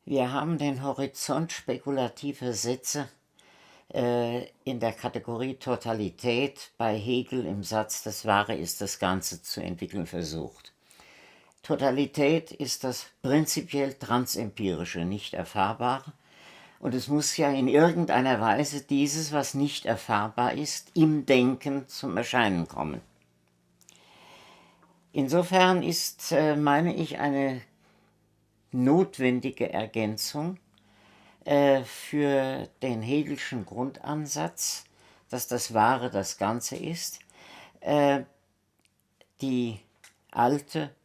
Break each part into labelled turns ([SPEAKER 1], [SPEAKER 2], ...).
[SPEAKER 1] Wir haben den Horizont spekulativer Sätze in der Kategorie Totalität bei Hegel im Satz „Das Wahre ist das Ganze" zu entwickeln versucht. Totalität ist das prinzipiell Transempirische, nicht Erfahrbare, und es muss ja in irgendeiner Weise dieses, was nicht erfahrbar ist, im Denken zum Erscheinen kommen. Insofern ist, meine ich, eine notwendige Ergänzung für den Hegelschen Grundansatz, dass das Wahre das Ganze ist, die alte,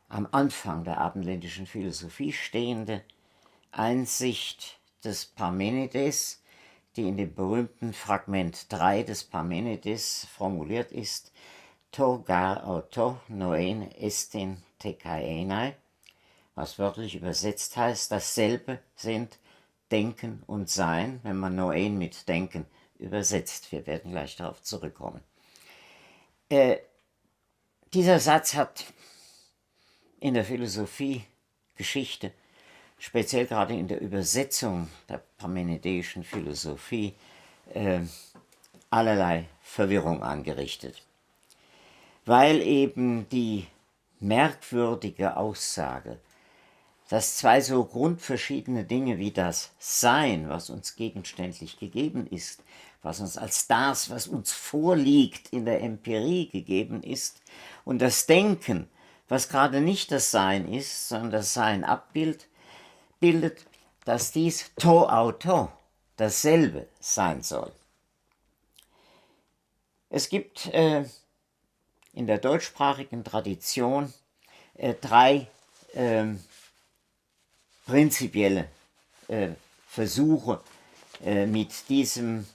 [SPEAKER 1] am Anfang der abendländischen Philosophie stehende Einsicht des Parmenides, die in dem berühmten Fragment 3 des Parmenides formuliert ist: To gar auto noen estin te kaenai, was wörtlich übersetzt heißt, dasselbe sind Denken und Sein, wenn man noen mit Denken übersetzt. Wir werden gleich darauf zurückkommen. Dieser Satz hat in der Philosophiegeschichte, speziell gerade in der Übersetzung der parmenideischen Philosophie, allerlei Verwirrung angerichtet, weil eben die merkwürdige Aussage, dass zwei so grundverschiedene Dinge wie das Sein, was uns gegenständlich gegeben ist, was uns als das, was uns vorliegt, in der Empirie gegeben ist, und das Denken, was gerade nicht das Sein ist, sondern das Sein abbildet, dass dies to auto dasselbe sein soll. Es gibt in der deutschsprachigen Tradition drei prinzipielle Versuche mit diesem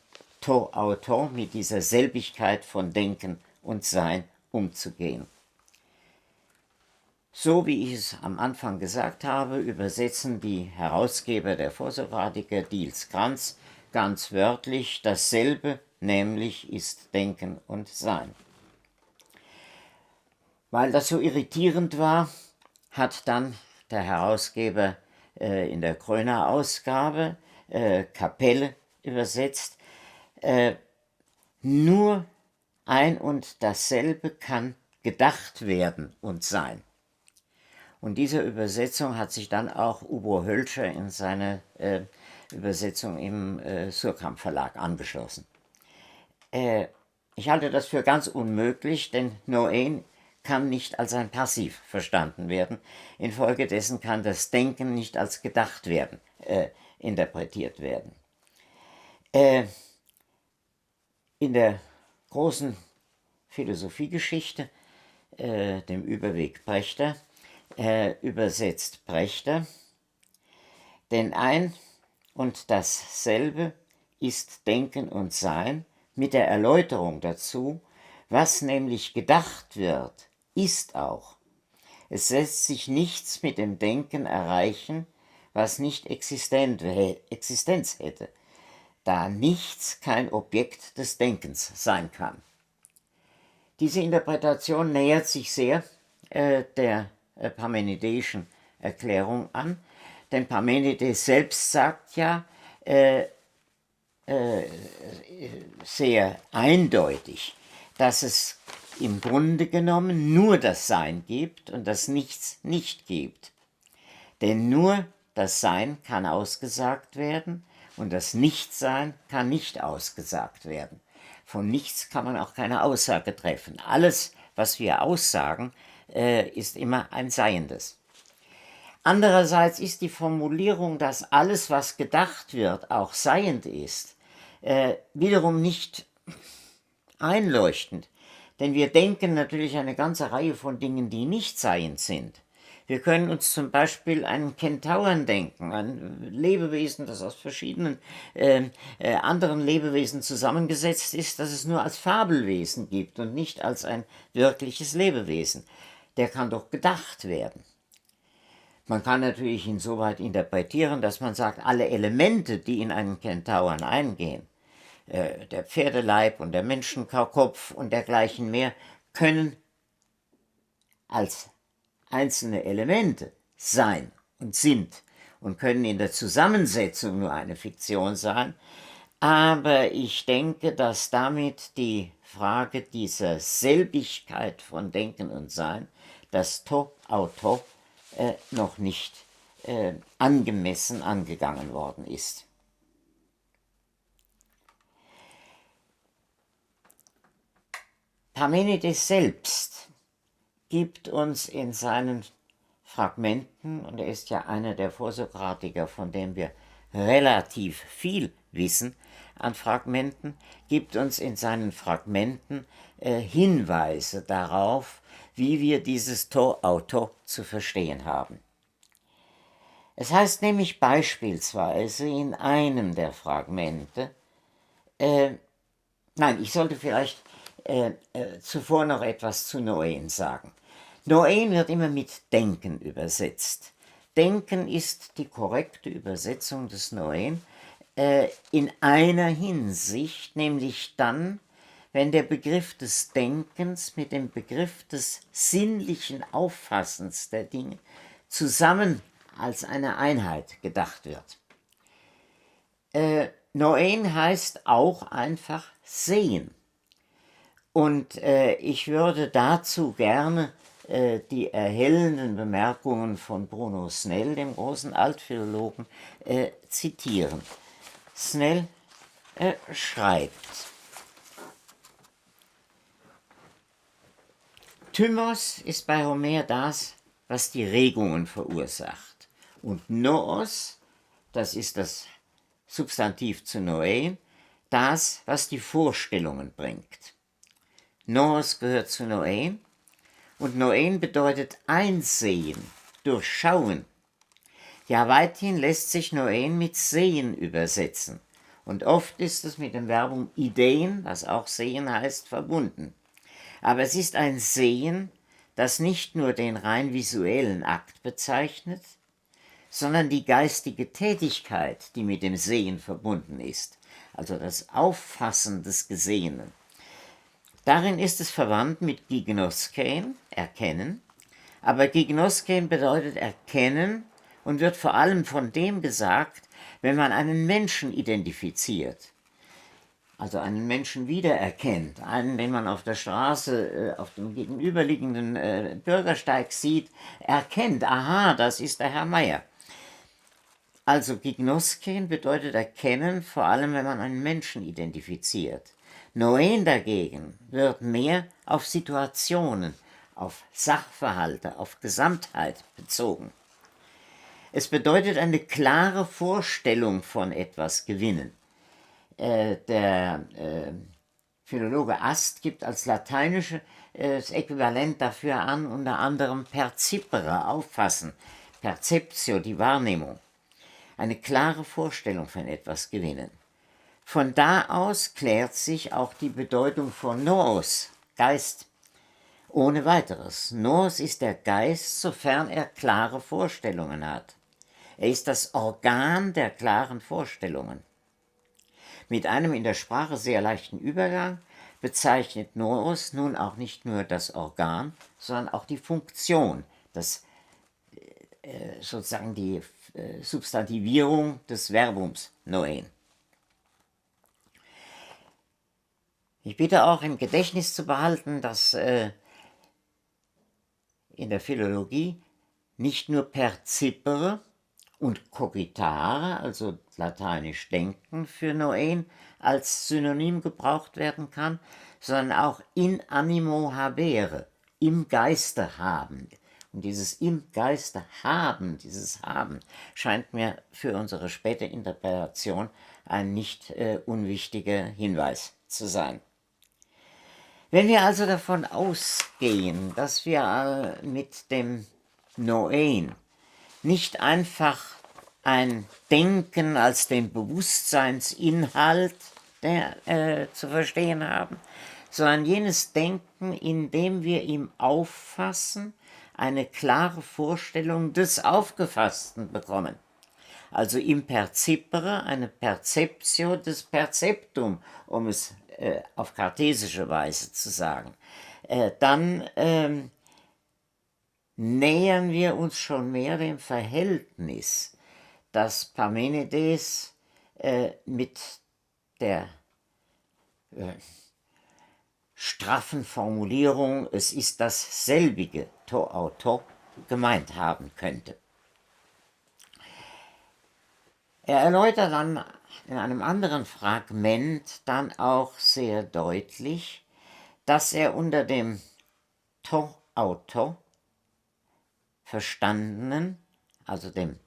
[SPEAKER 1] to auto, mit dieser Selbigkeit von Denken und Sein umzugehen. So wie ich es am Anfang gesagt habe, übersetzen die Herausgeber der Vorsokratiker, Diels Krantz, ganz wörtlich: Dasselbe nämlich ist Denken und Sein. Weil das so irritierend war, hat dann der Herausgeber in der Kröner Ausgabe Kapelle übersetzt: Nur ein und dasselbe kann gedacht werden und sein. Und dieser Übersetzung hat sich dann auch Ubo Hölscher in seiner Übersetzung im Suhrkamp Verlag angeschlossen. Ich halte das für ganz unmöglich, denn noen kann nicht als ein Passiv verstanden werden. Infolgedessen kann das Denken nicht als gedacht werden, interpretiert werden. In der großen Philosophiegeschichte, dem Überweg Prechter, übersetzt Prechter: Denn ein und dasselbe ist Denken und Sein, mit der Erläuterung dazu, was nämlich gedacht wird, ist auch. Es lässt sich nichts mit dem Denken erreichen, was nicht Existenz hätte, da nichts kein Objekt des Denkens sein kann. Diese Interpretation nähert sich sehr der parmenideischen Erklärung an, denn Parmenides selbst sagt ja sehr eindeutig, dass es im Grunde genommen nur das Sein gibt und das Nichts nicht gibt. Denn nur das Sein kann ausgesagt werden und das Nichtsein kann nicht ausgesagt werden. Von nichts kann man auch keine Aussage treffen. Alles, was wir aussagen, ist immer ein Seiendes. Andererseits ist die Formulierung, dass alles, was gedacht wird, auch seiend ist, wiederum nicht einleuchtend. Denn wir denken natürlich eine ganze Reihe von Dingen, die nicht seiend sind. Wir können uns zum Beispiel einen Kentauren denken, ein Lebewesen, das aus verschiedenen anderen Lebewesen zusammengesetzt ist, das es nur als Fabelwesen gibt und nicht als ein wirkliches Lebewesen. Der kann doch gedacht werden. Man kann natürlich insoweit interpretieren, dass man sagt, alle Elemente, die in einen Kentauren eingehen, der Pferdeleib und der Menschenkopf und dergleichen mehr, können als einzelne Elemente sein und sind und können in der Zusammensetzung nur eine Fiktion sein. Aber ich denke, dass damit die Frage dieser Selbigkeit von Denken und Sein, das To-Auto, noch nicht angemessen angegangen worden ist. Parmenides selbst gibt uns in seinen Fragmenten, und er ist ja einer der Vorsokratiker, von dem wir relativ viel wissen an Fragmenten, gibt uns in seinen Fragmenten Hinweise darauf, wie wir dieses To-Auto zu verstehen haben. Es heißt nämlich beispielsweise in einem der Fragmente, nein, ich sollte vielleicht zuvor noch etwas zu Noen sagen. Noen wird immer mit Denken übersetzt. Denken ist die korrekte Übersetzung des Noen in einer Hinsicht, nämlich dann, wenn der Begriff des Denkens mit dem Begriff des sinnlichen Auffassens der Dinge zusammen als eine Einheit gedacht wird. Noen heißt auch einfach sehen. Und ich würde dazu gerne die erhellenden Bemerkungen von Bruno Snell, dem großen Altphilologen, zitieren. Snell schreibt: Thymos ist bei Homer das, was die Regungen verursacht. Und Noos, das ist das Substantiv zu Noen, das, was die Vorstellungen bringt. Noos gehört zu Noen und Noen bedeutet einsehen, durchschauen. Ja, weithin lässt sich Noen mit sehen übersetzen und oft ist es mit dem Verbum ideen, was auch sehen heißt, verbunden. Aber es ist ein Sehen, das nicht nur den rein visuellen Akt bezeichnet, sondern die geistige Tätigkeit, die mit dem Sehen verbunden ist, also das Auffassen des Gesehenen. Darin ist es verwandt mit Gignoskein, erkennen, aber Gignoskein bedeutet erkennen und wird vor allem von dem gesagt, wenn man einen Menschen identifiziert, also einen Menschen wiedererkennt, einen, den man auf der Straße, auf dem gegenüberliegenden Bürgersteig sieht, erkennt, aha, das ist der Herr Meier. Also Gignoskein bedeutet erkennen, vor allem wenn man einen Menschen identifiziert. Noen dagegen wird mehr auf Situationen, auf Sachverhalte, auf Gesamtheit bezogen. Es bedeutet eine klare Vorstellung von etwas gewinnen. Der Philologe Ast gibt als lateinisches Äquivalent dafür an, unter anderem percipere, auffassen, perceptio, die Wahrnehmung. Eine klare Vorstellung von etwas gewinnen. Von da aus klärt sich auch die Bedeutung von Nous, Geist, ohne weiteres. Nous ist der Geist, sofern er klare Vorstellungen hat. Er ist das Organ der klaren Vorstellungen. Mit einem in der Sprache sehr leichten Übergang bezeichnet Nous nun auch nicht nur das Organ, sondern auch die Funktion, sozusagen die Substantivierung des Verbums Noen. Ich bitte auch im Gedächtnis zu behalten, dass in der Philologie nicht nur percipere und cogitare, also lateinisch denken für Noen, als Synonym gebraucht werden kann, sondern auch in animo habere, im Geiste haben. Und dieses im Geiste haben, dieses Haben, scheint mir für unsere späte Interpretation ein nicht unwichtiger Hinweis zu sein. Wenn wir also davon ausgehen, dass wir mit dem Noen nicht einfach ein Denken als den Bewusstseinsinhalt zu verstehen haben, sondern jenes Denken, in dem wir im Auffassen eine klare Vorstellung des Aufgefassten bekommen. Also im Percipere eine Perceptio des Perceptum, um es auf kartesische Weise zu sagen. Dann nähern wir uns schon mehr dem Verhältnis, das Parmenides mit der straffen Formulierung, es ist dasselbige to auto gemeint haben könnte. Er erläutert dann in einem anderen Fragment dann auch sehr deutlich, dass er unter dem to auto verstandenen, also dem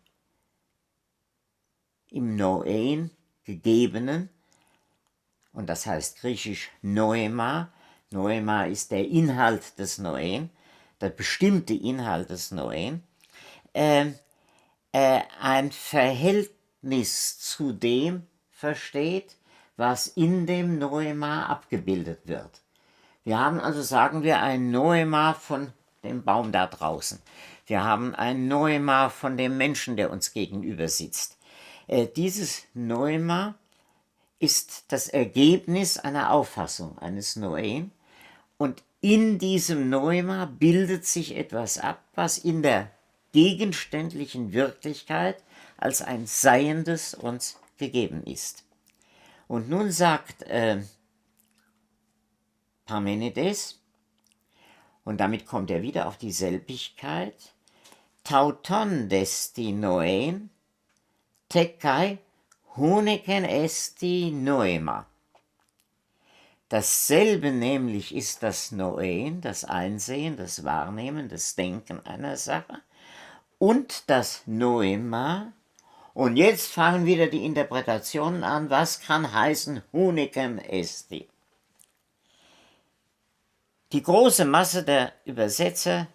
[SPEAKER 1] im Noen gegebenen, und das heißt griechisch Noema. Noema ist der Inhalt des Noen, der bestimmte Inhalt des Noen, ein Verhältnis zu dem versteht, was in dem Noema abgebildet wird. Wir haben also, sagen wir, ein Noema von dem Baum da draußen. Wir haben ein Noema von dem Menschen, der uns gegenüber sitzt. Dieses Noema ist das Ergebnis einer Auffassung, eines Noen. Und in diesem Noema bildet sich etwas ab, was in der gegenständlichen Wirklichkeit als ein Seiendes uns gegeben ist. Und nun sagt Parmenides, und damit kommt er wieder auf die Selbigkeit, tauton desti noen, tekai huneken esti noema. Dasselbe nämlich ist das Noen, das Einsehen, das Wahrnehmen, das Denken einer Sache und das Noema. Und jetzt fangen wieder die Interpretationen an, was kann heißen huneken esti. Die große Masse der Übersetzer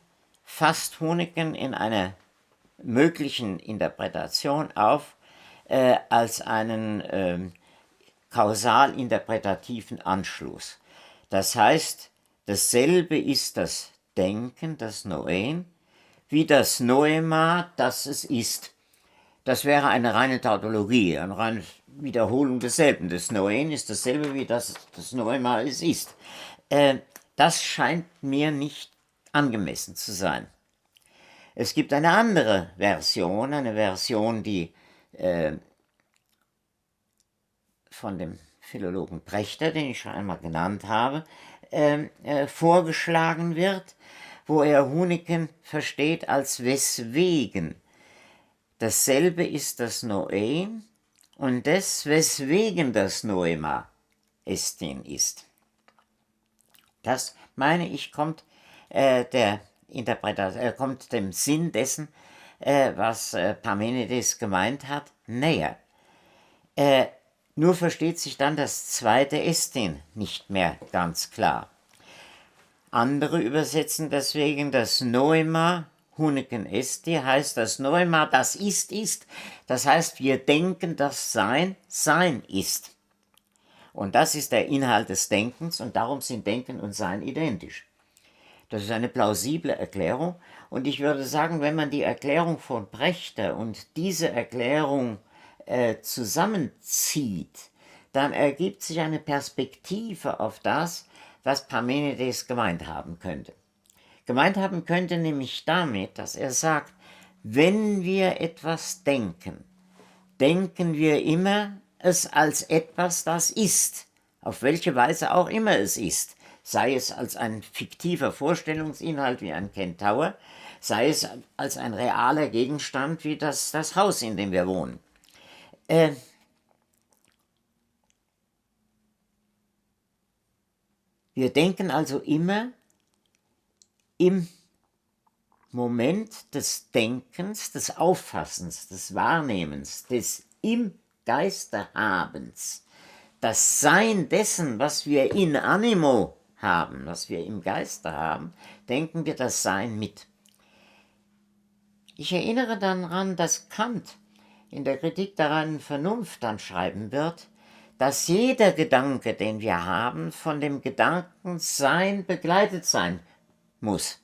[SPEAKER 1] fasst Huneken in einer möglichen Interpretation auf als einen kausal-interpretativen Anschluss. Das heißt, dasselbe ist das Denken, das Noen, wie das Noema, das es ist. Das wäre eine reine Tautologie, eine reine Wiederholung desselben. Das Noen ist dasselbe, wie das Noema es ist. Das scheint mir nicht angemessen zu sein. Es gibt eine andere Version, die von dem Philologen Prechter, den ich schon einmal genannt habe, vorgeschlagen wird, wo er Huneken versteht als weswegen. Dasselbe ist das Noen und des, weswegen das Noema Estin ist. Das, meine ich, kommt kommt dem Sinn dessen, was Parmenides gemeint hat, näher. Nur versteht sich dann das zweite Estin nicht mehr ganz klar. Andere übersetzen deswegen das Noema huneken esti, heißt das Noema, das ist. Das heißt, wir denken, dass Sein ist. Und das ist der Inhalt des Denkens und darum sind Denken und Sein identisch. Das ist eine plausible Erklärung und ich würde sagen, wenn man die Erklärung von Prechter und diese Erklärung zusammenzieht, dann ergibt sich eine Perspektive auf das, was Parmenides gemeint haben könnte. Gemeint haben könnte nämlich damit, dass er sagt, wenn wir etwas denken, denken wir immer es als etwas, das ist, auf welche Weise auch immer es ist, sei es als ein fiktiver Vorstellungsinhalt wie ein Kentaur, sei es als ein realer Gegenstand wie das Haus, in dem wir wohnen. Wir denken also immer im Moment des Denkens, des Auffassens, des Wahrnehmens, des im Geiste Habens, das Sein dessen, was wir in animo haben, was wir im Geiste haben, denken wir das Sein mit. Ich erinnere dann daran, dass Kant in der Kritik der reinen Vernunft dann schreiben wird, dass jeder Gedanke, den wir haben, von dem Gedanken Sein begleitet sein muss.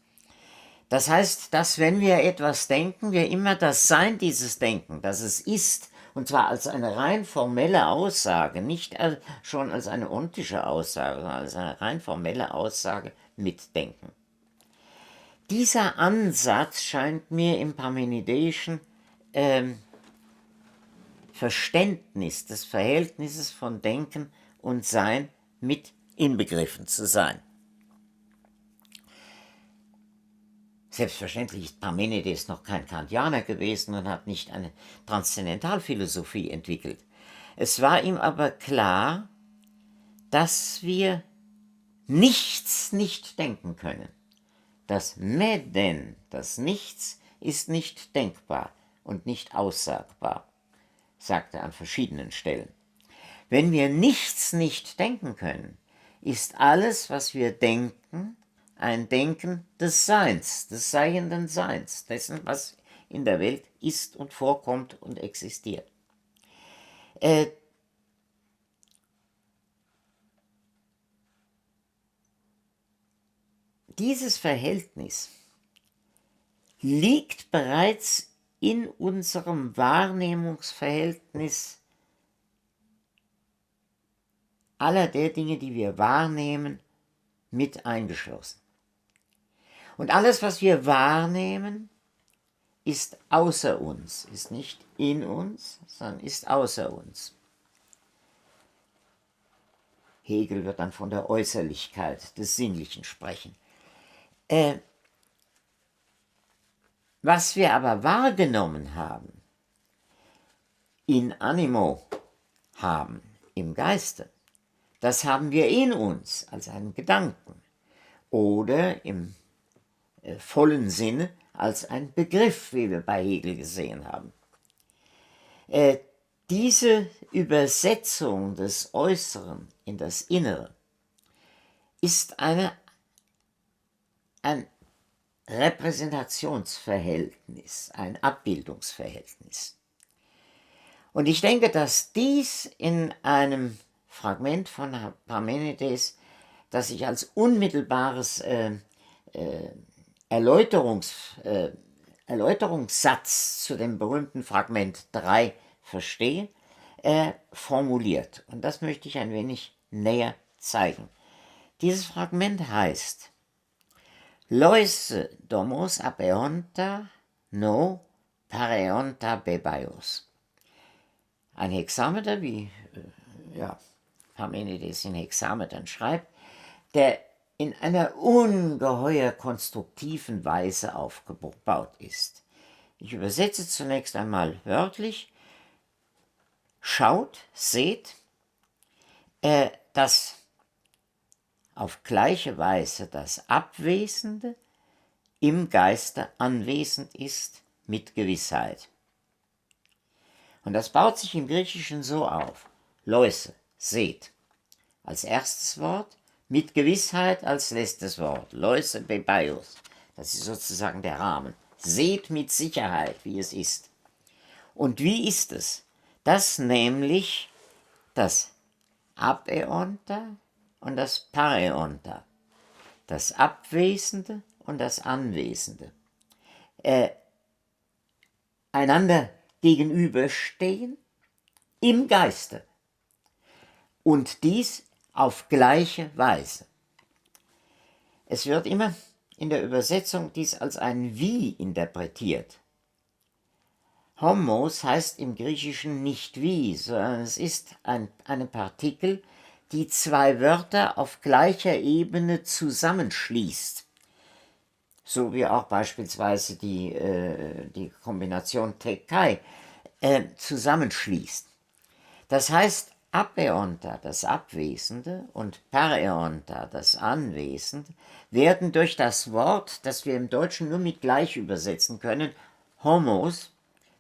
[SPEAKER 1] Das heißt, dass wenn wir etwas denken, wir immer das Sein dieses Denken, dass es ist, und zwar als eine rein formelle Aussage, nicht schon als eine ontische Aussage, sondern als eine rein formelle Aussage mitdenken. Dieser Ansatz scheint mir im parmenideischen Verständnis des Verhältnisses von Denken und Sein mit inbegriffen zu sein. Selbstverständlich ist Parmenides noch kein Kantianer gewesen und hat nicht eine Transzendentalphilosophie entwickelt. Es war ihm aber klar, dass wir nichts nicht denken können. Das Meden, das Nichts, ist nicht denkbar und nicht aussagbar, sagt er an verschiedenen Stellen. Wenn wir nichts nicht denken können, ist alles, was wir denken, ein Denken des Seins, des seienden Seins, dessen, was in der Welt ist und vorkommt und existiert. Dieses Verhältnis liegt bereits in unserem Wahrnehmungsverhältnis aller der Dinge, die wir wahrnehmen, mit eingeschlossen. Und alles, was wir wahrnehmen, ist außer uns, ist nicht in uns, sondern ist außer uns. Hegel wird dann von der Äußerlichkeit des Sinnlichen sprechen. Was wir aber wahrgenommen haben, in animo haben, im Geiste, das haben wir in uns als einen Gedanken oder im vollen Sinne als ein Begriff, wie wir bei Hegel gesehen haben. Diese Übersetzung des Äußeren in das Innere ist ein Repräsentationsverhältnis, ein Abbildungsverhältnis. Und ich denke, dass dies in einem Fragment von Parmenides, das ich als unmittelbares Erläuterungssatz zu dem berühmten Fragment 3 verstehe, formuliert. Und das möchte ich ein wenig näher zeigen. Dieses Fragment heißt: Loise domos apeonta no pareonta bebaios. Ein Hexameter, wie Parmenides in Hexametern schreibt, der in einer ungeheuer konstruktiven Weise aufgebaut ist. Ich übersetze zunächst einmal wörtlich: Schaut, seht, dass auf gleiche Weise das Abwesende im Geiste anwesend ist mit Gewissheit. Und das baut sich im Griechischen so auf: Loise, seht, als erstes Wort, mit Gewissheit als letztes Wort. Loise bebaios, das ist sozusagen der Rahmen. Seht mit Sicherheit, wie es ist. Und wie ist es? Das nämlich das Apeonta und das Pareonta, das Abwesende und das Anwesende, einander gegenüberstehen im Geiste. Und dies auf gleiche Weise. Es wird immer in der Übersetzung dies als ein Wie interpretiert. Homos heißt im Griechischen nicht wie, sondern es ist eine Partikel, die zwei Wörter auf gleicher Ebene zusammenschließt. So wie auch beispielsweise die Kombination Tekai zusammenschließt. Das heißt, Apeonta, das Abwesende, und Pareonta, das Anwesende, werden durch das Wort, das wir im Deutschen nur mit gleich übersetzen können, homos,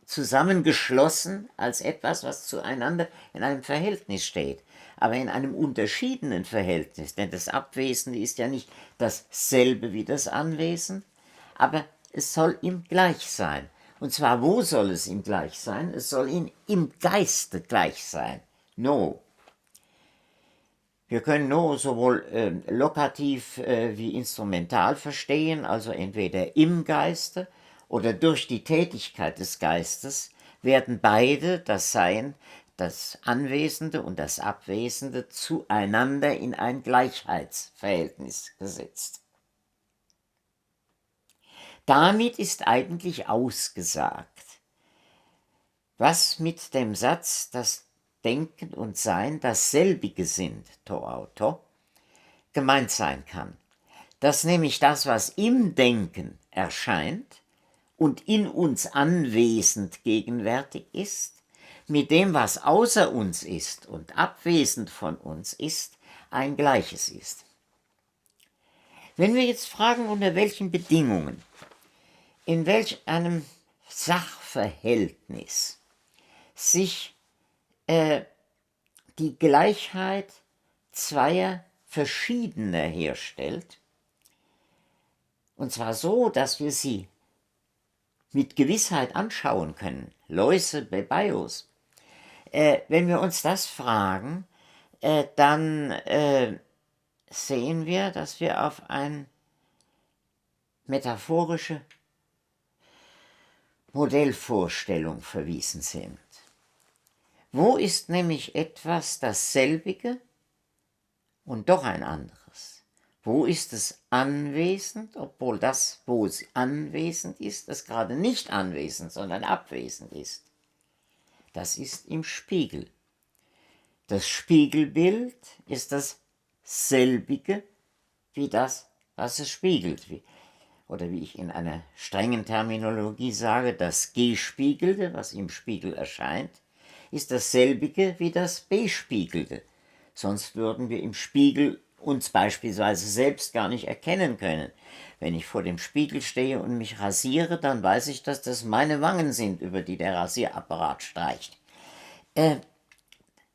[SPEAKER 1] zusammengeschlossen als etwas, was zueinander in einem Verhältnis steht, aber in einem unterschiedenen Verhältnis, denn das Abwesende ist ja nicht dasselbe wie das Anwesende, aber es soll ihm gleich sein. Und zwar, wo soll es ihm gleich sein? Es soll ihm im Geiste gleich sein. No. Wir können No sowohl lokativ wie instrumental verstehen, also entweder im Geiste oder durch die Tätigkeit des Geistes werden beide, das Sein, das Anwesende und das Abwesende, zueinander in ein Gleichheitsverhältnis gesetzt. Damit ist eigentlich ausgesagt, was mit dem Satz, dass Denken und Sein dasselbige sind, to auto, gemeint sein kann. Dass nämlich das, was im Denken erscheint und in uns anwesend gegenwärtig ist, mit dem, was außer uns ist und abwesend von uns ist, ein Gleiches ist. Wenn wir jetzt fragen, unter welchen Bedingungen, in welch einem Sachverhältnis sich die Gleichheit zweier verschiedener herstellt, und zwar so, dass wir sie mit Gewissheit anschauen können, Loise Bebaios. Wenn wir uns das fragen, dann sehen wir, dass wir auf eine metaphorische Modellvorstellung verwiesen sind. Wo ist nämlich etwas dasselbige und doch ein anderes? Wo ist es anwesend, obwohl das, wo es anwesend ist, das gerade nicht anwesend, sondern abwesend ist? Das ist im Spiegel. Das Spiegelbild ist dasselbige wie das, was es spiegelt. Oder wie ich in einer strengen Terminologie sage, das Gespiegelte, was im Spiegel erscheint, ist dasselbige wie das Bespiegelte. Sonst würden wir im Spiegel uns beispielsweise selbst gar nicht erkennen können. Wenn ich vor dem Spiegel stehe und mich rasiere, dann weiß ich, dass das meine Wangen sind, über die der Rasierapparat streicht.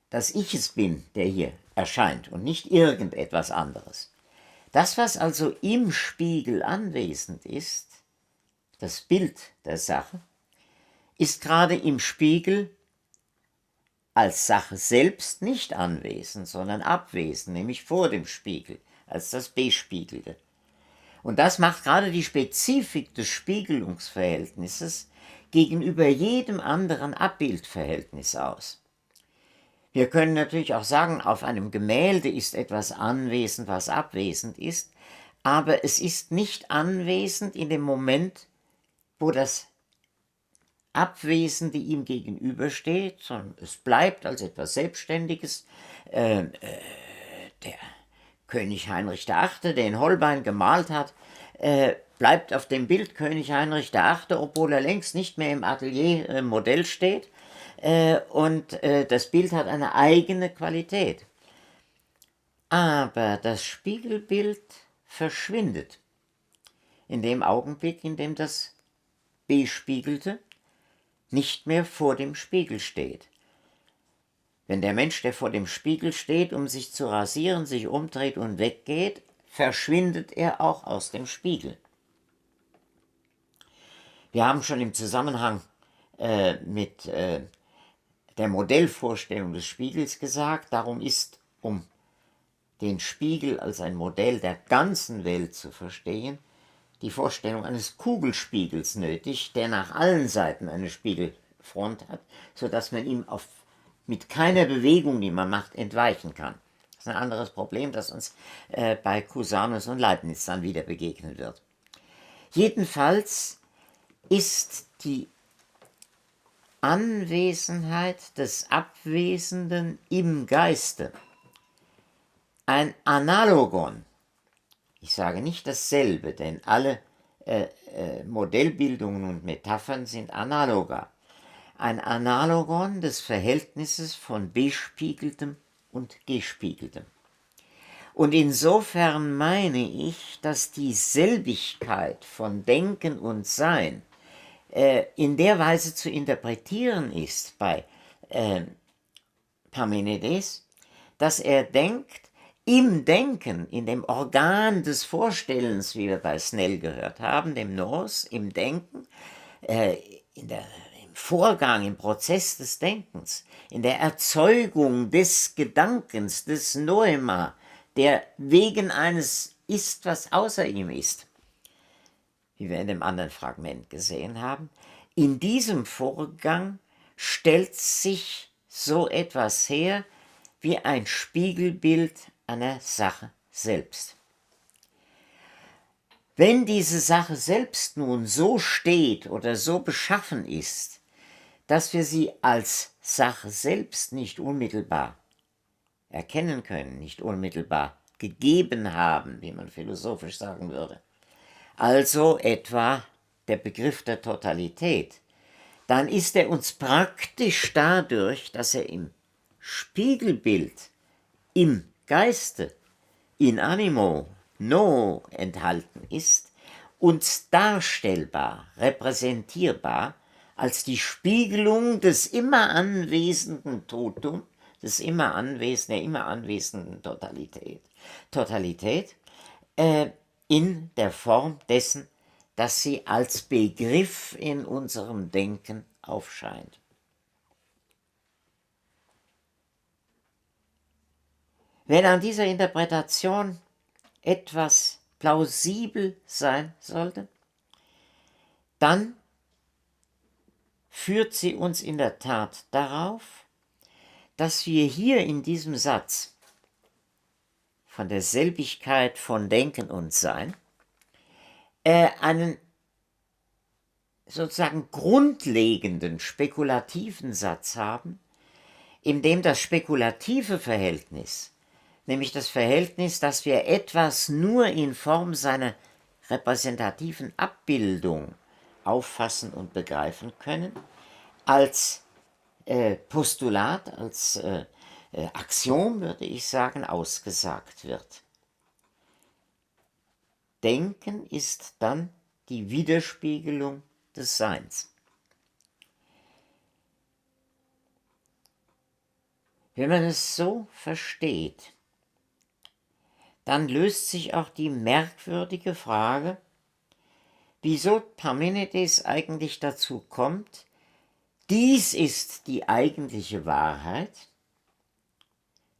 [SPEAKER 1] Dass ich es bin, der hier erscheint und nicht irgendetwas anderes. Das, was also im Spiegel anwesend ist, das Bild der Sache, ist gerade im Spiegel als Sache selbst nicht anwesend, sondern abwesend, nämlich vor dem Spiegel, als das Bespiegelte. Und das macht gerade die Spezifik des Spiegelungsverhältnisses gegenüber jedem anderen Abbildverhältnis aus. Wir können natürlich auch sagen, auf einem Gemälde ist etwas anwesend, was abwesend ist, aber es ist nicht anwesend in dem Moment, wo das Abwesende ihm gegenübersteht, sondern es bleibt als etwas Selbstständiges. Der König Heinrich VIII., der in Holbein gemalt hat, bleibt auf dem Bild König Heinrich VIII., obwohl er längst nicht mehr im Atelier Modell steht. Und das Bild hat eine eigene Qualität. Aber das Spiegelbild verschwindet in dem Augenblick, in dem das Bespiegelte nicht mehr vor dem Spiegel steht. Wenn der Mensch, der vor dem Spiegel steht, um sich zu rasieren, sich umdreht und weggeht, verschwindet er auch aus dem Spiegel. Wir haben schon im Zusammenhang mit der Modellvorstellung des Spiegels gesagt, darum ist, um den Spiegel als ein Modell der ganzen Welt zu verstehen, die Vorstellung eines Kugelspiegels nötig, der nach allen Seiten eine Spiegelfront hat, sodass man ihm mit keiner Bewegung, die man macht, entweichen kann. Das ist ein anderes Problem, das uns bei Cusanus und Leibniz dann wieder begegnen wird. Jedenfalls ist die Anwesenheit des Abwesenden im Geiste ein Analogon. Ich sage nicht dasselbe, denn alle Modellbildungen und Metaphern sind analoga. Ein Analogon des Verhältnisses von Bespiegeltem und Gespiegeltem. Und insofern meine ich, dass die Selbigkeit von Denken und Sein in der Weise zu interpretieren ist bei Parmenides, dass er denkt, im Denken, in dem Organ des Vorstellens, wie wir bei Snell gehört haben, dem Nous, im Denken, im Vorgang, im Prozess des Denkens, in der Erzeugung des Gedankens, des Noema, der wegen eines ist, was außer ihm ist, wie wir in dem anderen Fragment gesehen haben. In diesem Vorgang stellt sich so etwas her wie ein Spiegelbild einer Sache selbst. Wenn diese Sache selbst nun so steht oder so beschaffen ist, dass wir sie als Sache selbst nicht unmittelbar erkennen können, nicht unmittelbar gegeben haben, wie man philosophisch sagen würde, also etwa der Begriff der Totalität, dann ist er uns praktisch dadurch, dass er im Spiegelbild, im Geiste, in animo, no enthalten ist, uns darstellbar, repräsentierbar als die Spiegelung des immer anwesenden Totum, des der immer anwesenden Totalität. Totalität in der Form dessen, dass sie als Begriff in unserem Denken aufscheint. Wenn an dieser Interpretation etwas plausibel sein sollte, dann führt sie uns in der Tat darauf, dass wir hier in diesem Satz von der Selbigkeit von Denken und Sein einen sozusagen grundlegenden spekulativen Satz haben, in dem das spekulative Verhältnis, nämlich das Verhältnis, dass wir etwas nur in Form seiner repräsentativen Abbildung auffassen und begreifen können, als Postulat, als Axiom, würde ich sagen, ausgesagt wird. Denken ist dann die Widerspiegelung des Seins. Wenn man es so versteht, dann löst sich auch die merkwürdige Frage, wieso Parmenides eigentlich dazu kommt, dies ist die eigentliche Wahrheit,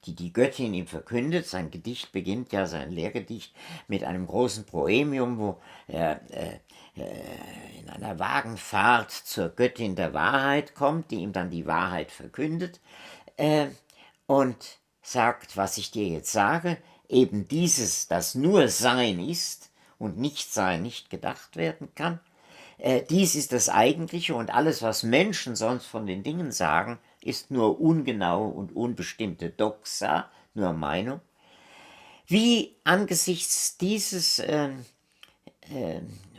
[SPEAKER 1] die die Göttin ihm verkündet. Sein Gedicht beginnt ja, sein Lehrgedicht, mit einem großen Proemium, wo er in einer Wagenfahrt zur Göttin der Wahrheit kommt, die ihm dann die Wahrheit verkündet und sagt, was ich dir jetzt sage, eben dieses, das nur Sein ist und Nichtsein nicht gedacht werden kann, dies ist das Eigentliche und alles, was Menschen sonst von den Dingen sagen, ist nur ungenaue und unbestimmte Doxa, nur Meinung. Wie angesichts dieses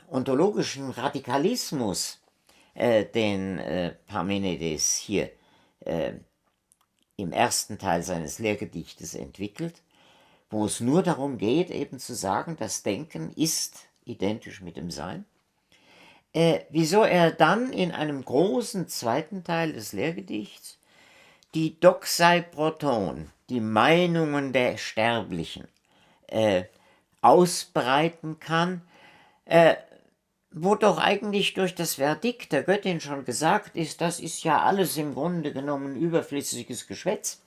[SPEAKER 1] ontologischen Radikalismus, den Parmenides hier im ersten Teil seines Lehrgedichtes entwickelt, wo es nur darum geht, eben zu sagen, das Denken ist identisch mit dem Sein, wieso er dann in einem großen zweiten Teil des Lehrgedichts die Doxai Proton, die Meinungen der Sterblichen, ausbreiten kann, wo doch eigentlich durch das Verdikt der Göttin schon gesagt ist, das ist ja alles im Grunde genommen überflüssiges Geschwätz.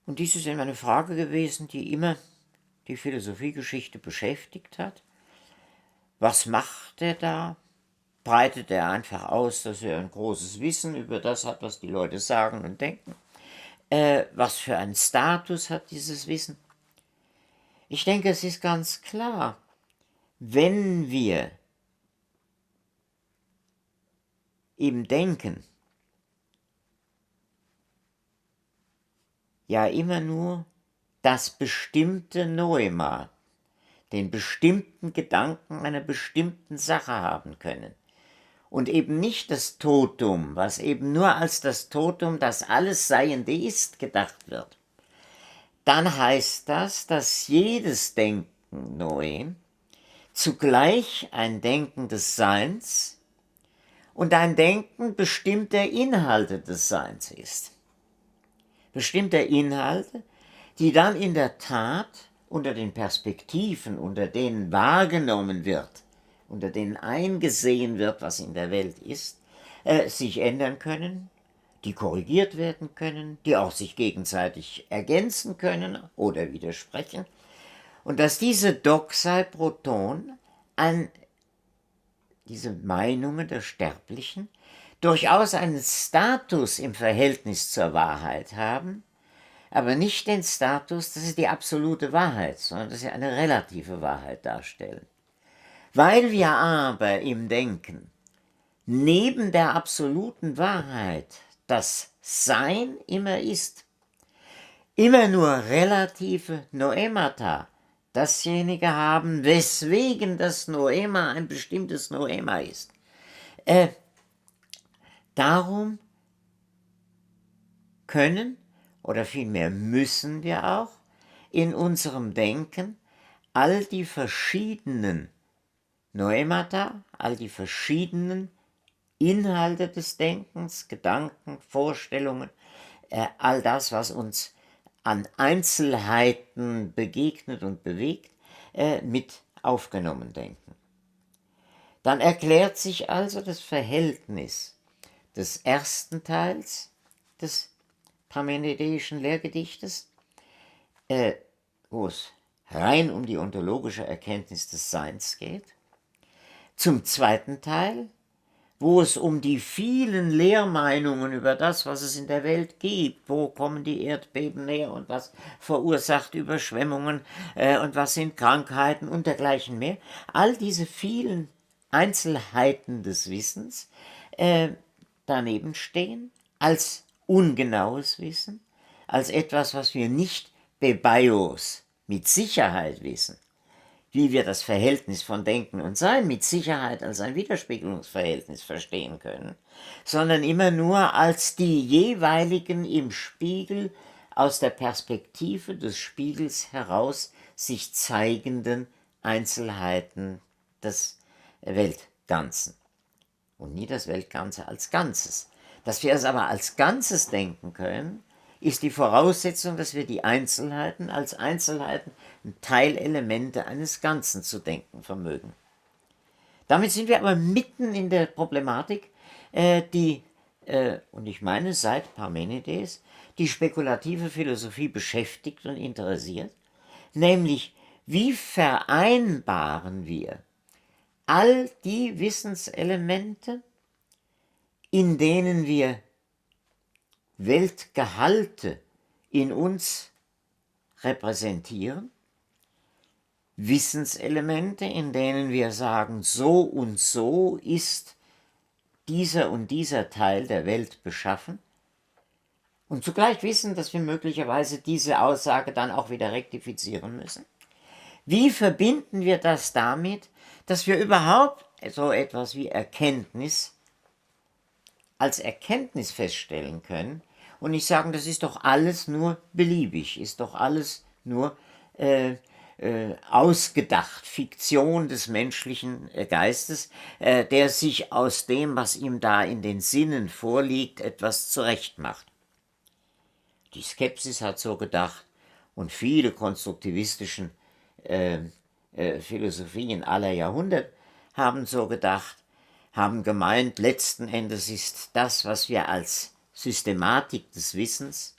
[SPEAKER 1] Und dies ist immer eine Frage gewesen, die immer die Philosophiegeschichte beschäftigt hat. Was macht er da? Breitet er einfach aus, dass er ein großes Wissen über das hat, was die Leute sagen und denken? Was für einen Status hat dieses Wissen? Ich denke, es ist ganz klar, wenn wir im Denken ja immer nur das bestimmte Noema, den bestimmten Gedanken einer bestimmten Sache haben können und eben nicht das Totum, was eben nur als das Totum, das alles Seiende ist, gedacht wird, dann heißt das, dass jedes Denken Noem zugleich ein Denken des Seins und ein Denken bestimmter Inhalte des Seins ist. Bestimmter Inhalte, die dann in der Tat unter den Perspektiven, unter denen wahrgenommen wird, unter denen eingesehen wird, was in der Welt ist, sich ändern können, die korrigiert werden können, die auch sich gegenseitig ergänzen können oder widersprechen. Und dass diese Doxai Proton an diese Meinungen der Sterblichen durchaus einen Status im Verhältnis zur Wahrheit haben, aber nicht den Status, dass sie die absolute Wahrheit, sondern dass sie eine relative Wahrheit darstellen. Weil wir aber im Denken neben der absoluten Wahrheit das Sein immer ist, immer nur relative Noemata, dasjenige haben, weswegen das Noema ein bestimmtes Noema ist. Darum können oder vielmehr müssen wir auch in unserem Denken all die verschiedenen Noemata, all die verschiedenen Inhalte des Denkens, Gedanken, Vorstellungen, all das, was uns an Einzelheiten begegnet und bewegt, mit aufgenommen denken. Dann erklärt sich also das Verhältnis des ersten Teils des parmenideischen Lehrgedichtes, wo es rein um die ontologische Erkenntnis des Seins geht, zum zweiten Teil, wo es um die vielen Lehrmeinungen über das, was es in der Welt gibt, wo kommen die Erdbeben her und was verursacht Überschwemmungen und was sind Krankheiten und dergleichen mehr, all diese vielen Einzelheiten des Wissens daneben stehen, als ungenaues Wissen, als etwas, was wir nicht bebaios mit Sicherheit wissen, wie wir das Verhältnis von Denken und Sein mit Sicherheit als ein Widerspiegelungsverhältnis verstehen können, sondern immer nur als die jeweiligen im Spiegel aus der Perspektive des Spiegels heraus sich zeigenden Einzelheiten des Weltganzen und nie das Weltganze als Ganzes. Dass wir es aber als Ganzes denken können, ist die Voraussetzung, dass wir die Einzelheiten als Einzelheiten, Teilelemente eines Ganzen zu denken vermögen. Damit sind wir aber mitten in der Problematik, und ich meine seit Parmenides, die spekulative Philosophie beschäftigt und interessiert, nämlich wie vereinbaren wir all die Wissenselemente, in denen wir Weltgehalte in uns repräsentieren, Wissenselemente, in denen wir sagen, so und so ist dieser und dieser Teil der Welt beschaffen, und zugleich wissen, dass wir möglicherweise diese Aussage dann auch wieder rektifizieren müssen. Wie verbinden wir das damit, dass wir überhaupt so etwas wie Erkenntnis als Erkenntnis feststellen können und nicht sagen, das ist doch alles nur beliebig, ist doch alles nur ausgedacht, Fiktion des menschlichen Geistes, der sich aus dem, was ihm da in den Sinnen vorliegt, etwas zurechtmacht. Die Skepsis hat so gedacht und viele konstruktivistischen Philosophien aller Jahrhunderte haben so gedacht, haben gemeint, letzten Endes ist das, was wir als Systematik des Wissens,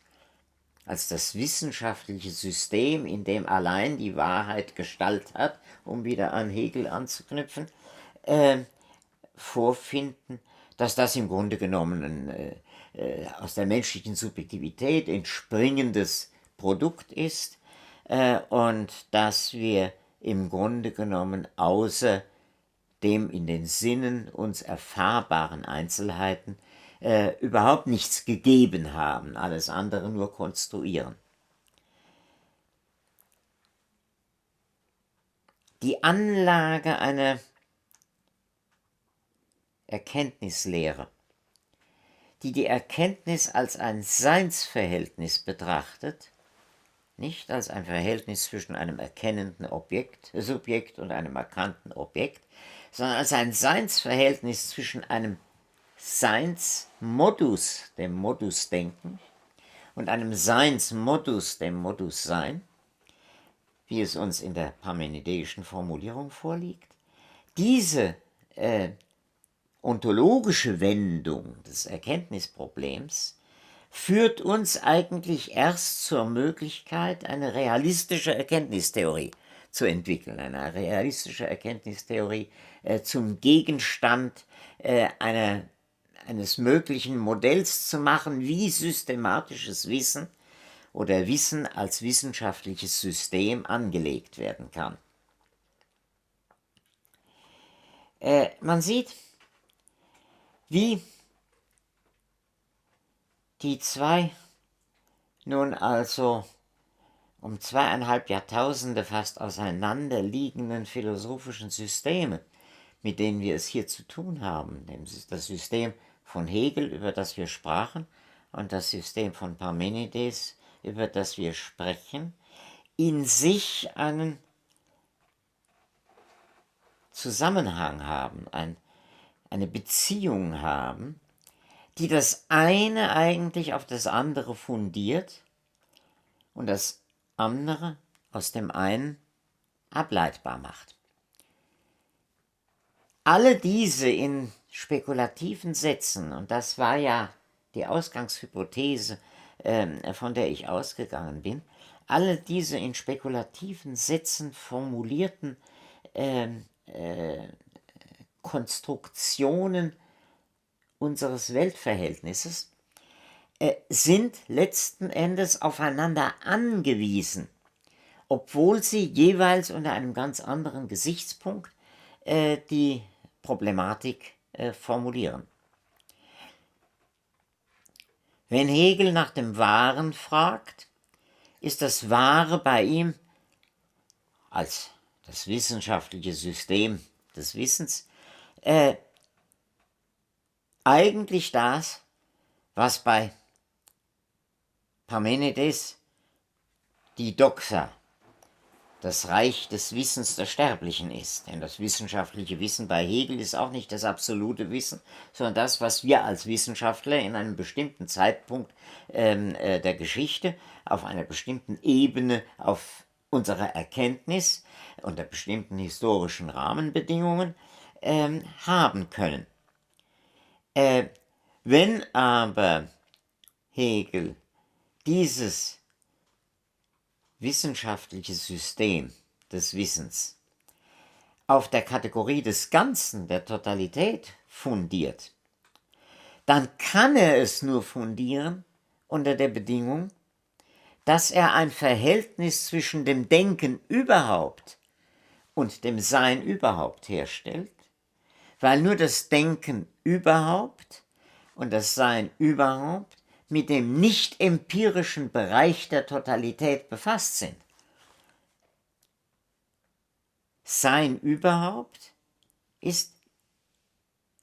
[SPEAKER 1] als das wissenschaftliche System, in dem allein die Wahrheit Gestalt hat, um wieder an Hegel anzuknüpfen, vorfinden, dass das im Grunde genommen ein aus der menschlichen Subjektivität entspringendes Produkt ist und dass wir im Grunde genommen außer dem in den Sinnen uns erfahrbaren Einzelheiten überhaupt nichts gegeben haben, alles andere nur konstruieren. Die Anlage einer Erkenntnislehre, die Erkenntnis als ein Seinsverhältnis betrachtet, nicht als ein Verhältnis zwischen einem erkennenden Subjekt und einem erkannten Objekt, sondern als ein Seinsverhältnis zwischen einem Seinsmodus, dem Modus Denken, und einem Seinsmodus, dem Modus Sein, wie es uns in der parmenideischen Formulierung vorliegt. Diese ontologische Wendung des Erkenntnisproblems führt uns eigentlich erst zur Möglichkeit, eine realistische Erkenntnistheorie zu entwickeln, eine realistische Erkenntnistheorie zum Gegenstand eines möglichen Modells zu machen, wie systematisches Wissen oder Wissen als wissenschaftliches System angelegt werden kann. Man sieht, wie die zwei nun also um 2,5 Jahrtausende fast auseinanderliegenden philosophischen Systeme, mit denen wir es hier zu tun haben, das System von Hegel, über das wir sprachen, und das System von Parmenides, über das wir sprechen, in sich einen Zusammenhang haben, eine Beziehung haben, die das eine eigentlich auf das andere fundiert und das andere aus dem einen ableitbar macht. Alle diese in spekulativen Sätzen, und das war ja die Ausgangshypothese, von der ich ausgegangen bin, alle diese in spekulativen Sätzen formulierten Konstruktionen unseres Weltverhältnisses sind letzten Endes aufeinander angewiesen, obwohl sie jeweils unter einem ganz anderen Gesichtspunkt die Problematik formulieren. Wenn Hegel nach dem Wahren fragt, ist das Wahre bei ihm als das wissenschaftliche System des Wissens eigentlich das, was bei Parmenides die Doxa, das Reich des Wissens der Sterblichen ist. Denn das wissenschaftliche Wissen bei Hegel ist auch nicht das absolute Wissen, sondern das, was wir als Wissenschaftler in einem bestimmten Zeitpunkt der Geschichte, auf einer bestimmten Ebene, auf unserer Erkenntnis unter bestimmten historischen Rahmenbedingungen haben können. Wenn aber Hegel dieses wissenschaftliche System des Wissens auf der Kategorie des Ganzen, der Totalität fundiert, dann kann er es nur fundieren unter der Bedingung, dass er ein Verhältnis zwischen dem Denken überhaupt und dem Sein überhaupt herstellt, weil nur das Denken überhaupt und das Sein überhaupt mit dem nicht-empirischen Bereich der Totalität befasst sind. Sein überhaupt ist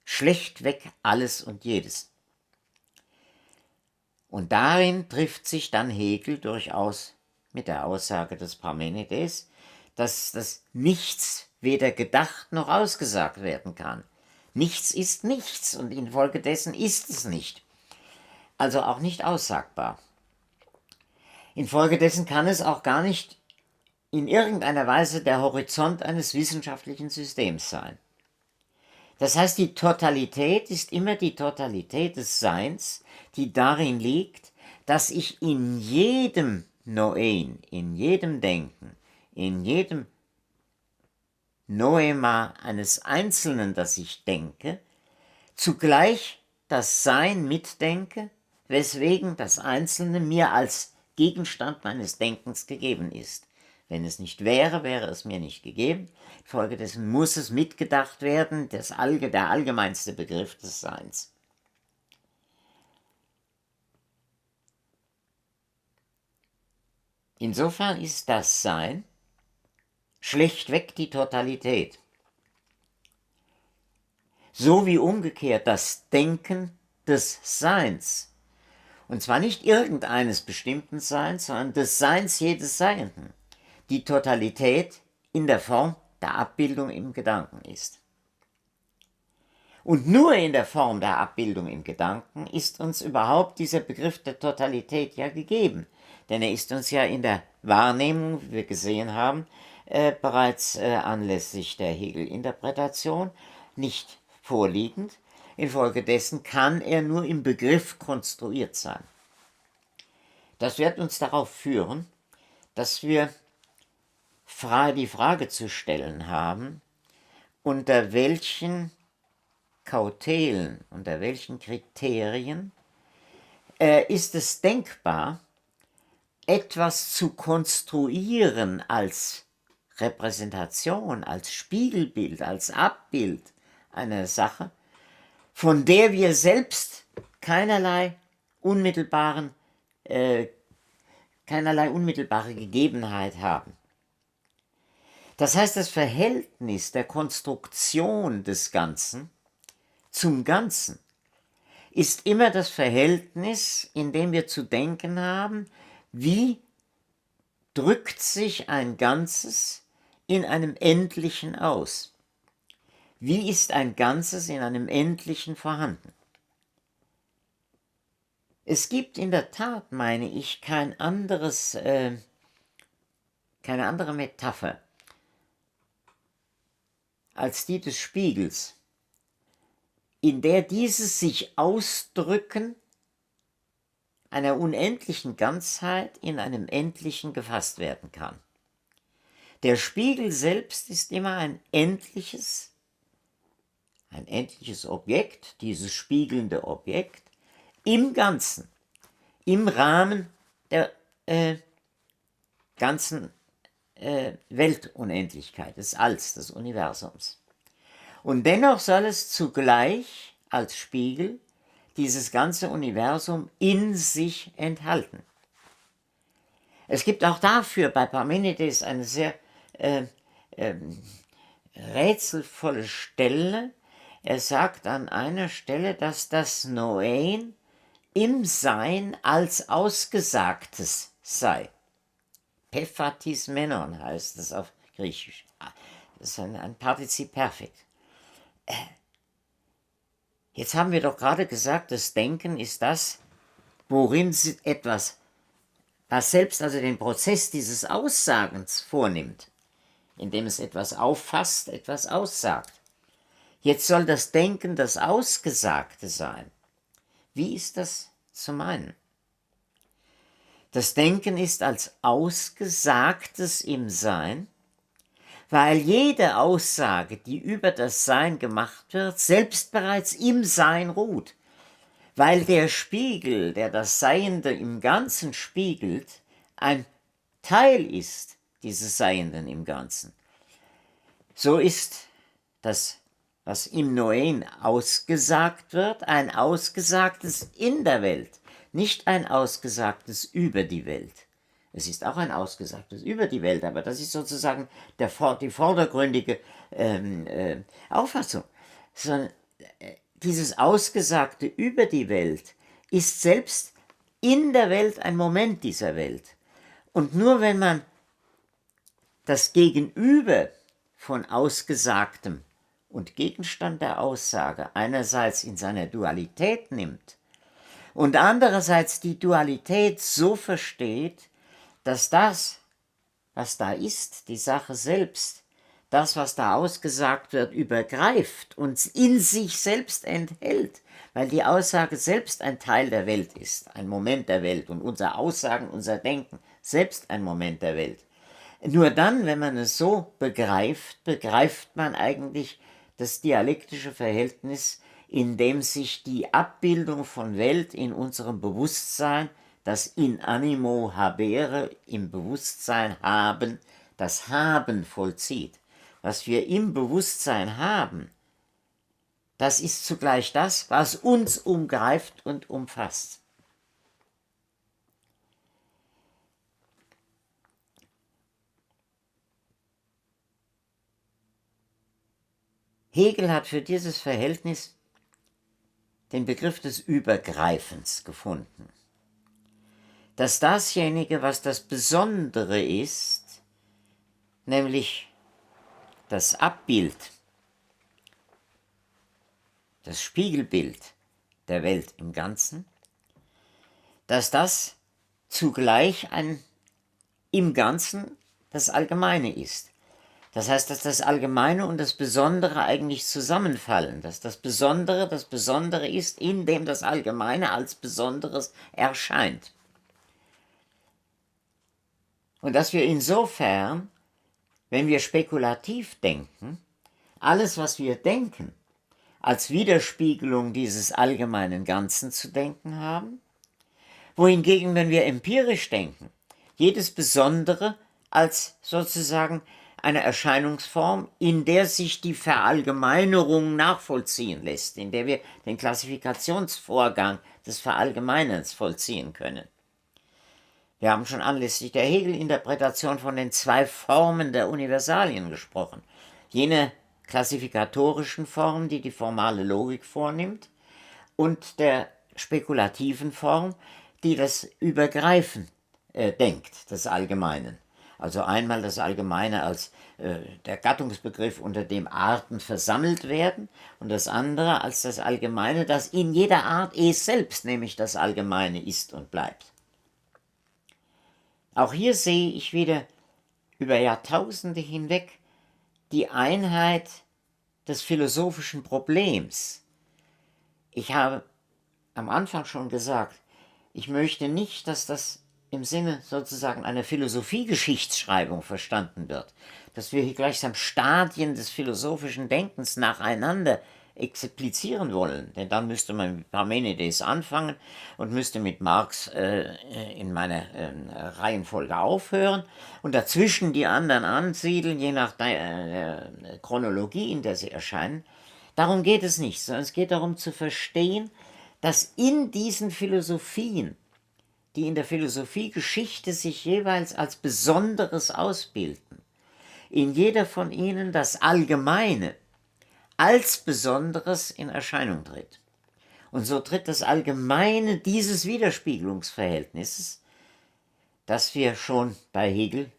[SPEAKER 1] schlechtweg alles und jedes. Und darin trifft sich dann Hegel durchaus mit der Aussage des Parmenides, dass das Nichts weder gedacht noch ausgesagt werden kann. Nichts ist nichts und infolgedessen ist es nicht. Also auch nicht aussagbar. Infolgedessen kann es auch gar nicht in irgendeiner Weise der Horizont eines wissenschaftlichen Systems sein. Das heißt, die Totalität ist immer die Totalität des Seins, die darin liegt, dass ich in jedem Noein, in jedem Denken, in jedem Noema eines Einzelnen, das ich denke, zugleich das Sein mitdenke, weswegen das Einzelne mir als Gegenstand meines Denkens gegeben ist. Wenn es nicht wäre, wäre es mir nicht gegeben. Infolgedessen muss es mitgedacht werden, der allgemeinste Begriff des Seins. Insofern ist das Sein schlechtweg die Totalität. So wie umgekehrt das Denken des Seins. Und zwar nicht irgendeines bestimmten Seins, sondern des Seins jedes Seienden. Die Totalität in der Form der Abbildung im Gedanken ist. Und nur in der Form der Abbildung im Gedanken ist uns überhaupt dieser Begriff der Totalität ja gegeben. Denn er ist uns ja in der Wahrnehmung, wie wir gesehen haben, bereits anlässlich der Hegel-Interpretation nicht vorliegend. Infolgedessen kann er nur im Begriff konstruiert sein. Das wird uns darauf führen, dass wir die Frage zu stellen haben, unter welchen Kautelen, unter welchen Kriterien ist es denkbar, etwas zu konstruieren als Repräsentation, als Spiegelbild, als Abbild einer Sache, von der wir selbst keinerlei unmittelbare Gegebenheit haben. Das heißt, das Verhältnis der Konstruktion des Ganzen zum Ganzen ist immer das Verhältnis, in dem wir zu denken haben, wie drückt sich ein Ganzes in einem Endlichen aus? Wie ist ein Ganzes in einem Endlichen vorhanden? Es gibt in der Tat, meine ich, keine andere Metapher als die des Spiegels, in der dieses sich Ausdrücken einer unendlichen Ganzheit in einem Endlichen gefasst werden kann. Der Spiegel selbst ist immer ein endliches Objekt, dieses spiegelnde Objekt, im Ganzen, im Rahmen der ganzen Weltunendlichkeit, des Alls, des Universums. Und dennoch soll es zugleich als Spiegel dieses ganze Universum in sich enthalten. Es gibt auch dafür bei Parmenides eine sehr rätselvolle Stelle. Er sagt an einer Stelle, dass das Noein im Sein als Ausgesagtes sei. Pephatis Menon heißt es auf Griechisch. Das ist ein Partizip Perfekt. Jetzt haben wir doch gerade gesagt, das Denken ist das, worin etwas, was selbst also den Prozess dieses Aussagens vornimmt, indem es etwas auffasst, etwas aussagt. Jetzt soll das Denken das Ausgesagte sein. Wie ist das zu meinen? Das Denken ist als Ausgesagtes im Sein, weil jede Aussage, die über das Sein gemacht wird, selbst bereits im Sein ruht, weil der Spiegel, der das Seiende im Ganzen spiegelt, ein Teil ist dieses Seienden im Ganzen. So ist das, was im Noein ausgesagt wird, ein Ausgesagtes in der Welt, nicht ein Ausgesagtes über die Welt. Es ist auch ein Ausgesagtes über die Welt, aber das ist sozusagen die vordergründige Auffassung. Sondern dieses Ausgesagte über die Welt ist selbst in der Welt ein Moment dieser Welt. Und nur wenn man das Gegenüber von Ausgesagtem und Gegenstand der Aussage einerseits in seiner Dualität nimmt und andererseits die Dualität so versteht, dass das, was da ist, die Sache selbst, das, was da ausgesagt wird, übergreift und in sich selbst enthält, weil die Aussage selbst ein Teil der Welt ist, ein Moment der Welt und unser Aussagen, unser Denken selbst ein Moment der Welt. Nur dann, wenn man es so begreift, begreift man eigentlich das dialektische Verhältnis, in dem sich die Abbildung von Welt in unserem Bewusstsein, das in animo habere, im Bewusstsein haben, das Haben vollzieht. Was wir im Bewusstsein haben, das ist zugleich das, was uns umgreift und umfasst. Hegel hat für dieses Verhältnis den Begriff des Übergreifens gefunden. Dass dasjenige, was das Besondere ist, nämlich das Abbild, das Spiegelbild der Welt im Ganzen, dass das zugleich im Ganzen das Allgemeine ist. Das heißt, dass das Allgemeine und das Besondere eigentlich zusammenfallen, dass das Besondere ist, in dem das Allgemeine als Besonderes erscheint. Und dass wir insofern, wenn wir spekulativ denken, alles, was wir denken, als Widerspiegelung dieses allgemeinen Ganzen zu denken haben, wohingegen, wenn wir empirisch denken, jedes Besondere als sozusagen eine Erscheinungsform, in der sich die Verallgemeinerung nachvollziehen lässt, in der wir den Klassifikationsvorgang des Verallgemeinerns vollziehen können. Wir haben schon anlässlich der Hegel-Interpretation von den zwei Formen der Universalien gesprochen. Jene klassifikatorischen Form, die die formale Logik vornimmt, und der spekulativen Form, die das Übergreifen denkt, des Allgemeinen. Also einmal das Allgemeine als der Gattungsbegriff, unter dem Arten versammelt werden, und das andere als das Allgemeine, das in jeder Art selbst, nämlich das Allgemeine, ist und bleibt. Auch hier sehe ich wieder über Jahrtausende hinweg die Einheit des philosophischen Problems. Ich habe am Anfang schon gesagt, ich möchte nicht, dass das im Sinne sozusagen einer Philosophie-Geschichtsschreibung verstanden wird, dass wir hier gleichsam Stadien des philosophischen Denkens nacheinander explizieren wollen, denn dann müsste man mit Parmenides anfangen und müsste mit Marx in meiner Reihenfolge aufhören und dazwischen die anderen ansiedeln, je nach der Chronologie, in der sie erscheinen. Darum geht es nicht, sondern es geht darum zu verstehen, dass in diesen Philosophien, die in der Philosophiegeschichte sich jeweils als Besonderes ausbilden, in jeder von ihnen das Allgemeine als Besonderes in Erscheinung tritt. Und so tritt das Allgemeine dieses Widerspiegelungsverhältnisses, das wir schon bei Hegel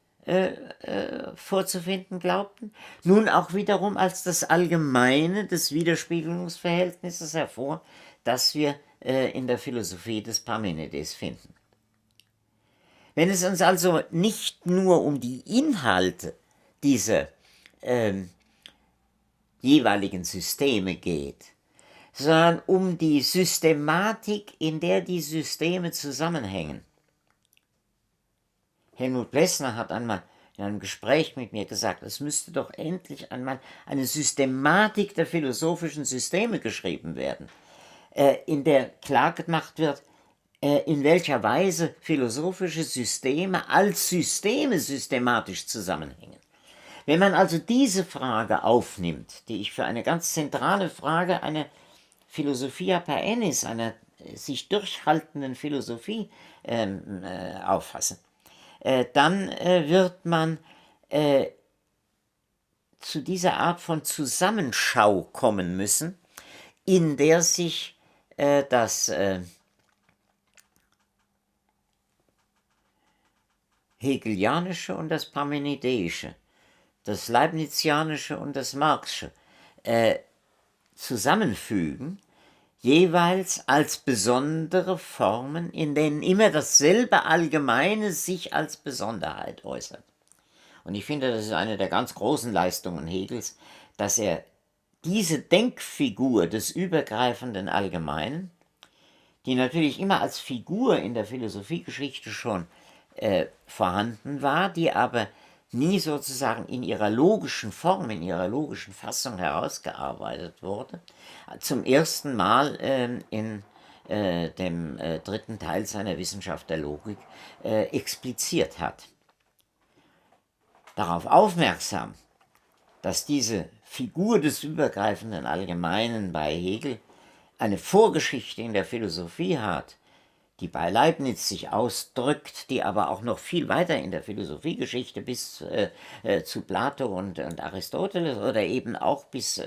[SPEAKER 1] vorzufinden glaubten, nun auch wiederum als das Allgemeine des Widerspiegelungsverhältnisses hervor, das wir in der Philosophie des Parmenides finden. Wenn es uns also nicht nur um die Inhalte dieser jeweiligen Systeme geht, sondern um die Systematik, in der die Systeme zusammenhängen. Helmut Plessner hat einmal in einem Gespräch mit mir gesagt, es müsste doch endlich einmal eine Systematik der philosophischen Systeme geschrieben werden, in der klargemacht wird, in welcher Weise philosophische Systeme als Systeme systematisch zusammenhängen. Wenn man also diese Frage aufnimmt, die ich für eine ganz zentrale Frage einer Philosophia per ennis, einer sich durchhaltenden Philosophie auffasse, dann wird man zu dieser Art von Zusammenschau kommen müssen, in der sich das Hegelianische und das Parmenideische, das Leibnizianische und das Marxische zusammenfügen, jeweils als besondere Formen, in denen immer dasselbe Allgemeine sich als Besonderheit äußert. Und ich finde, das ist eine der ganz großen Leistungen Hegels, dass er diese Denkfigur des übergreifenden Allgemeinen, die natürlich immer als Figur in der Philosophiegeschichte schon vorhanden war, die aber nie sozusagen in ihrer logischen Form, in ihrer logischen Fassung herausgearbeitet wurde, zum ersten Mal in dem dritten Teil seiner Wissenschaft der Logik expliziert hat. Darauf aufmerksam, dass diese Figur des übergreifenden Allgemeinen bei Hegel eine Vorgeschichte in der Philosophie hat, die bei Leibniz sich ausdrückt, die aber auch noch viel weiter in der Philosophiegeschichte bis zu Plato und Aristoteles oder eben auch bis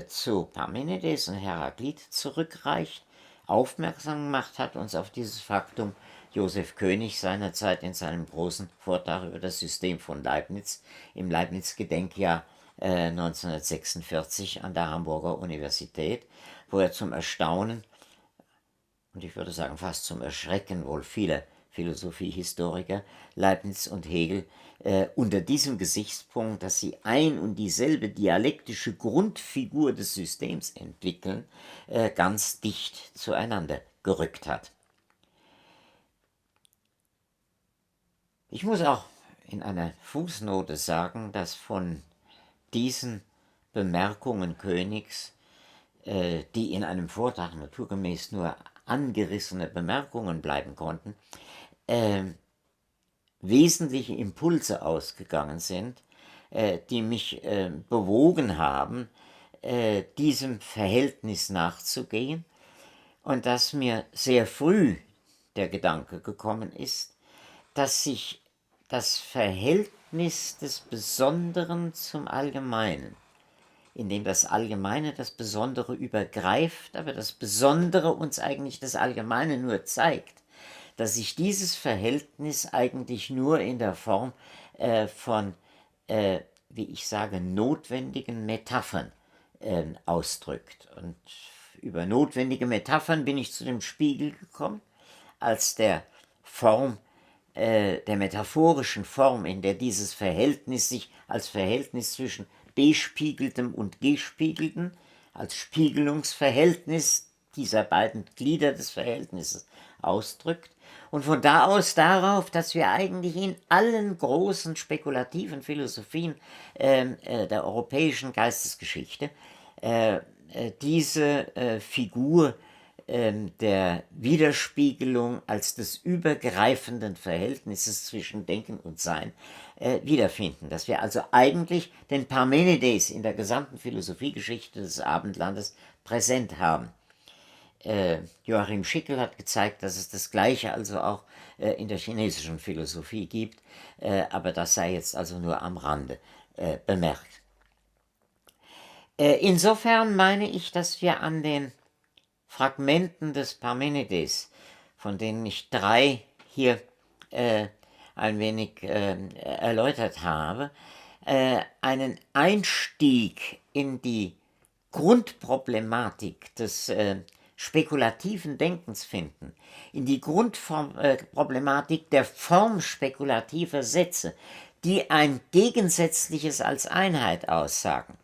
[SPEAKER 1] zu Parmenides und Heraklit zurückreicht, aufmerksam gemacht hat uns auf dieses Faktum Josef König seinerzeit in seinem großen Vortrag über das System von Leibniz im Leibniz-Gedenkjahr 1946 an der Hamburger Universität, wo er zum Erstaunen und ich würde sagen fast zum Erschrecken wohl vieler Philosophiehistoriker Leibniz und Hegel unter diesem Gesichtspunkt, dass sie ein und dieselbe dialektische Grundfigur des Systems entwickeln, ganz dicht zueinander gerückt hat. Ich muss auch in einer Fußnote sagen, dass von diesen Bemerkungen Königs, die in einem Vortrag naturgemäß nur angerissene Bemerkungen bleiben konnten, wesentliche Impulse ausgegangen sind, die mich bewogen haben, diesem Verhältnis nachzugehen, und dass mir sehr früh der Gedanke gekommen ist, dass sich das Verhältnis des Besonderen zum Allgemeinen, in dem das Allgemeine das Besondere übergreift, aber das Besondere uns eigentlich das Allgemeine nur zeigt, dass sich dieses Verhältnis eigentlich nur in der Form von, wie ich sage, notwendigen Metaphern ausdrückt. Und über notwendige Metaphern bin ich zu dem Spiegel gekommen, als der Form, der metaphorischen Form, in der dieses Verhältnis sich als Verhältnis zwischen Bespiegeltem und Gespiegeltem, als Spiegelungsverhältnis dieser beiden Glieder des Verhältnisses ausdrückt. Und von da aus darauf, dass wir eigentlich in allen großen spekulativen Philosophien der europäischen Geistesgeschichte diese Figur der Widerspiegelung als des übergreifenden Verhältnisses zwischen Denken und Sein wiederfinden. Dass wir also eigentlich den Parmenides in der gesamten Philosophiegeschichte des Abendlandes präsent haben. Joachim Schickel hat gezeigt, dass es das Gleiche also auch in der chinesischen Philosophie gibt, aber das sei jetzt also nur am Rande bemerkt. Insofern meine ich, dass wir an den Fragmenten des Parmenides, von denen ich 3 hier ein wenig erläutert habe, einen Einstieg in die Grundproblematik des spekulativen Denkens finden, in die Grundproblematik der Form spekulativer Sätze, die ein Gegensätzliches als Einheit aussagen.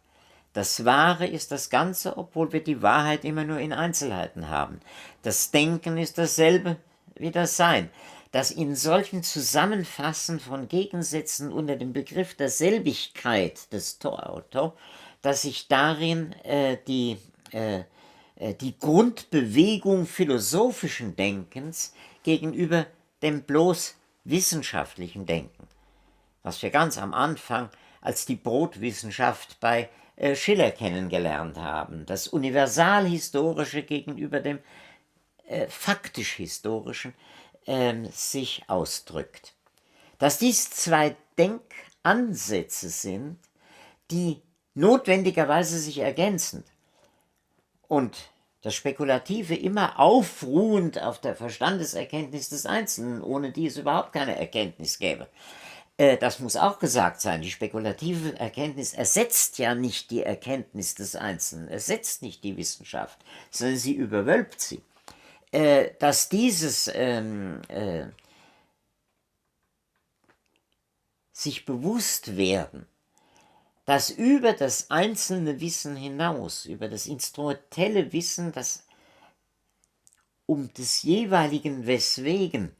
[SPEAKER 1] Das Wahre ist das Ganze, obwohl wir die Wahrheit immer nur in Einzelheiten haben. Das Denken ist dasselbe wie das Sein. Das in solchen Zusammenfassen von Gegensätzen unter dem Begriff der Selbigkeit des To-Auto, dass sich darin die Grundbewegung philosophischen Denkens gegenüber dem bloß wissenschaftlichen Denken, was wir ganz am Anfang als die Brotwissenschaft bei Schiller kennengelernt haben, das Universalhistorische gegenüber dem faktisch-historischen sich ausdrückt. Dass dies 2 Denkansätze sind, die notwendigerweise sich ergänzen und das Spekulative immer aufruhend auf der Verstandeserkenntnis des Einzelnen, ohne die es überhaupt keine Erkenntnis gäbe. Das muss auch gesagt sein, die spekulative Erkenntnis ersetzt ja nicht die Erkenntnis des Einzelnen, ersetzt nicht die Wissenschaft, sondern sie überwölbt sie. Dass dieses sich bewusst werden, dass über das einzelne Wissen hinaus, über das instrumentelle Wissen, das um des jeweiligen Weswegen,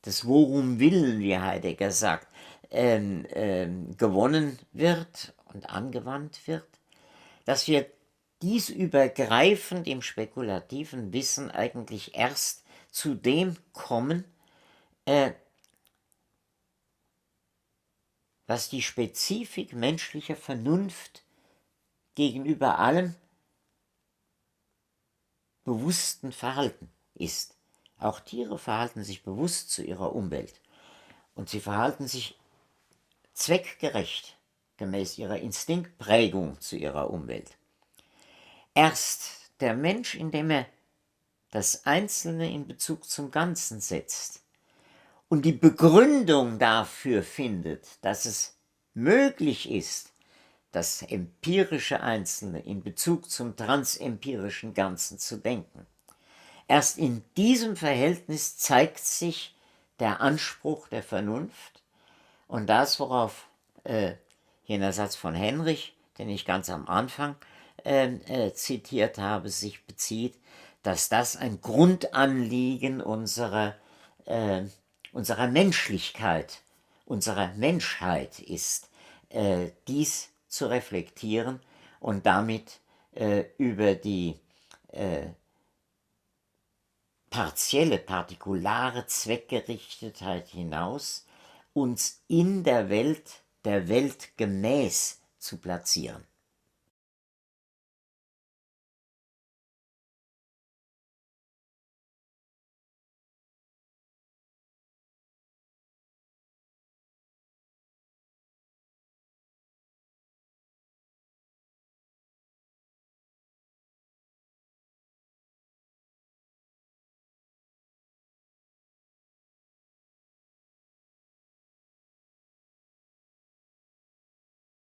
[SPEAKER 1] das Worum willen, wie Heidegger sagt, gewonnen wird und angewandt wird, dass wir dies übergreifend im spekulativen Wissen eigentlich erst zu dem kommen, was die Spezifik menschlicher Vernunft gegenüber allem bewussten Verhalten ist. Auch Tiere verhalten sich bewusst zu ihrer Umwelt und sie verhalten sich zweckgerecht gemäß ihrer Instinktprägung zu ihrer Umwelt. Erst der Mensch, indem er das Einzelne in Bezug zum Ganzen setzt und die Begründung dafür findet, dass es möglich ist, das empirische Einzelne in Bezug zum transempirischen Ganzen zu denken. Erst in diesem Verhältnis zeigt sich der Anspruch der Vernunft und das, worauf jener Satz von Henrich, den ich ganz am Anfang zitiert habe, sich bezieht, dass das ein Grundanliegen unserer Menschlichkeit, unserer Menschheit ist, dies zu reflektieren und damit über die partielle, partikulare Zweckgerichtetheit hinaus uns in der Welt gemäß zu platzieren.